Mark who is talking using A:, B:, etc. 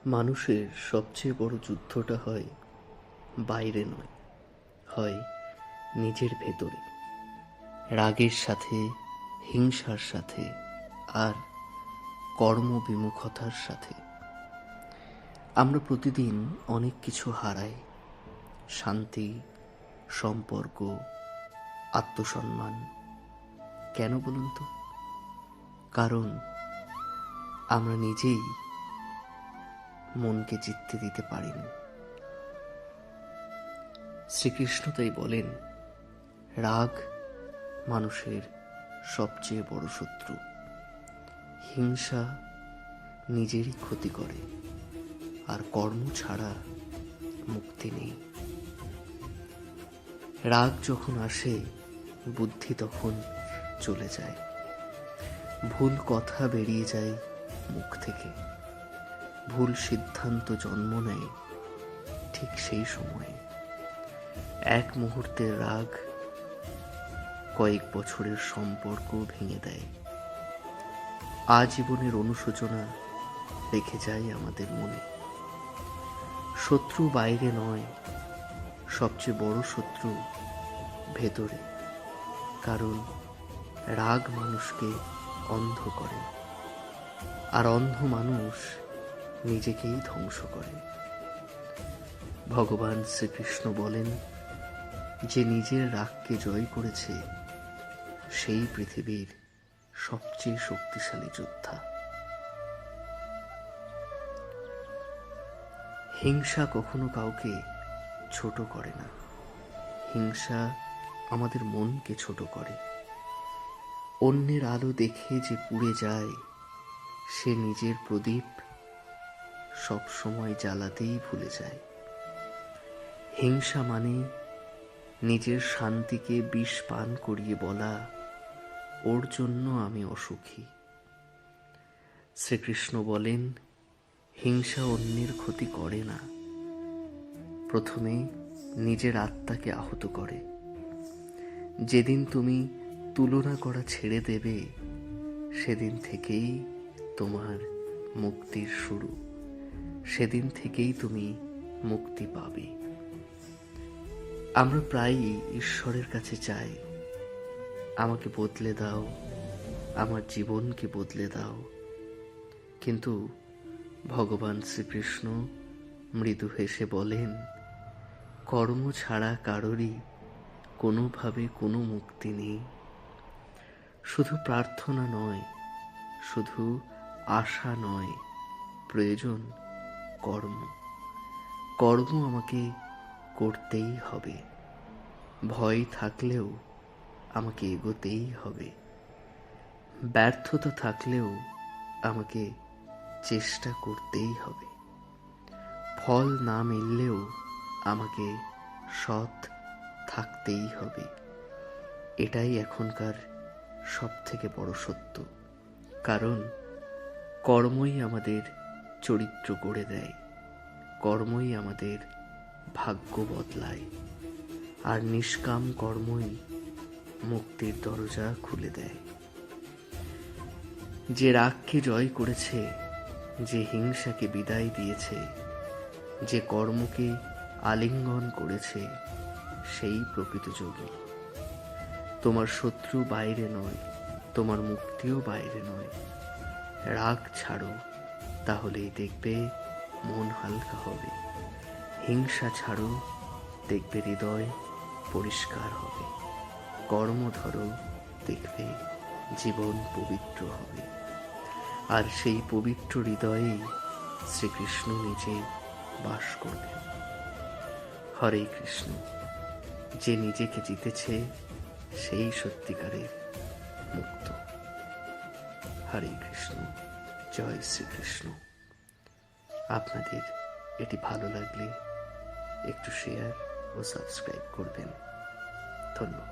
A: মানুষের সবচেয়ে বড় যুদ্ধটা হয় বাইরে নয়, হয় নিজের ভেতরে। রাগের সাথে, হিংসার সাথে, আর কর্মবিমুখতার সাথে। আমরা প্রতিদিন অনেক কিছু হারাই: শান্তি, সম্পর্ক, আত্মসম্মান। কেন বলুন তো? কারণ আমরা নিজেই মনকে জিততে দিতে পারিনি। শ্রীকৃষ্ণ তাই বলেন, রাগ মানুষের সবচেয়ে বড় শত্রু। হিংসা নিজেরই ক্ষতি করে, আর কর্ম ছাড়া মুক্তি নেই। রাগ যখন আসে, বুদ্ধি তখন চলে যায়, ভুল কথা বেরিয়ে যায় মুখ থেকে, ভুল সিদ্ধান্ত জন্ম নেয় ঠিক সেই সময়ে। এক মুহূর্তের রাগ কয়েক বছরের সম্পর্ক ভেঙে দেয়, আজীবনের অনুশোচনা রেখে যায় আমাদের মনে। শত্রু বাইরে নয়, সবচেয়ে বড় শত্রু ভেতরে। কারণ রাগ মানুষকে অন্ধ করে, আর অন্ধ মানুষ নিজেকেই ধ্বংস করে। ভগবান শ্রীকৃষ্ণ বলেন, যে নিজের রাগকে জয় করেছে সেই পৃথিবীর সবচেয়ে শক্তিশালী যোদ্ধা। হিংসা কখনো কাউকে ছোট করে না। হিংসা আমাদের মনকে ছোট করে। অন্যের আলো দেখে যে পুড়ে যায়, সে নিজের প্রদীপ সব সময় জ্বালাতেই ভুলে যায়। হিংসা মানে নিজের শান্তিকে বিষ পান করিয়ে বলা, ওর জন্য আমি অসুখী। শ্রীকৃষ্ণ বলেন, হিংসা অন্যের ক্ষতি করে না, প্রথমে নিজের আত্মাকে আহত করে। যেদিন তুমি তুলনা করা ছেড়ে দেবে, সেদিন থেকেই তোমার মুক্তির শুরু। সেদিন থেকেই তুমি মুক্তি পাবে। আমরা প্রায়ই ঈশ্বরের কাছে চাই, আমাকে বদলে দাও, আমার জীবনকে বদলে দাও। কিন্তু ভগবান শ্রীকৃষ্ণ মৃদু হেসে বলেন, কর্ম ছাড়া কারোরই কোনোভাবে কোনো মুক্তি নেই। শুধু প্রার্থনা নয়, শুধু আশা নয়, প্রয়োজন কর্ম। কর্ম আমাকে করতেই হবে। ভয় থাকলেও আমাকে এগোতেই হবে। ব্যর্থতা থাকলেও আমাকে চেষ্টা করতেই হবে। ফল না মিললেও আমাকে সৎ থাকতেই হবে। এটাই এখনকার সব থেকে বড় সত্য। কারণ কর্মই আমাদের চরিত্র গড়ে দেয়, কর্মই আমাদের ভাগ্য বদলায়, আর নিষ্কাম কর্মই মুক্তির দরজা খুলে দেয়। যে রাগকে জয় করেছে, যে হিংসাকে বিদায় দিয়েছে, যে কর্মকে আলিঙ্গন করেছে, সেই প্রকৃত যোগী। তোমার শত্রু বাইরে নয়, তোমার মুক্তিও বাইরে নয়। রাগ ছাড়ো, তাহলেই দেখবে মন হালকা হবে। হিংসা ছাড়ো, দেখবে হৃদয় পরিষ্কার হবে। কর্ম ধরো, দেখবে জীবন পবিত্র হবে। আর সেই পবিত্র হৃদয়েই শ্রীকৃষ্ণ নিজে বাস করবেন। হরে কৃষ্ণ। যে নিজেকে জিতেছে, সেই সত্যিকারের মুক্ত। হরে কৃষ্ণ। জয় শ্রীকৃষ্ণ। আপনাদের এটি ভালো লাগলে একটু শেয়ার ও সাবস্ক্রাইব করবেন। ধন্যবাদ।